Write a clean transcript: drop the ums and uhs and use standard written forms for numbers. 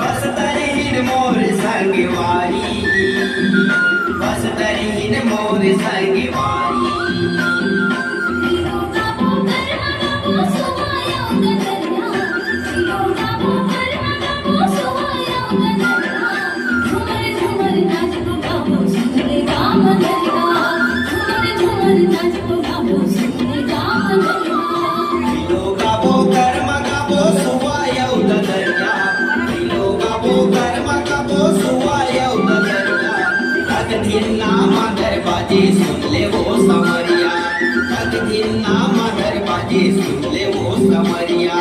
बस तरीन मोर संगवारी, बस तरीन मोर संगवारी। बाजे सुन ले वो समरिया, ना मगर बाजे सुन ले वो समरिया।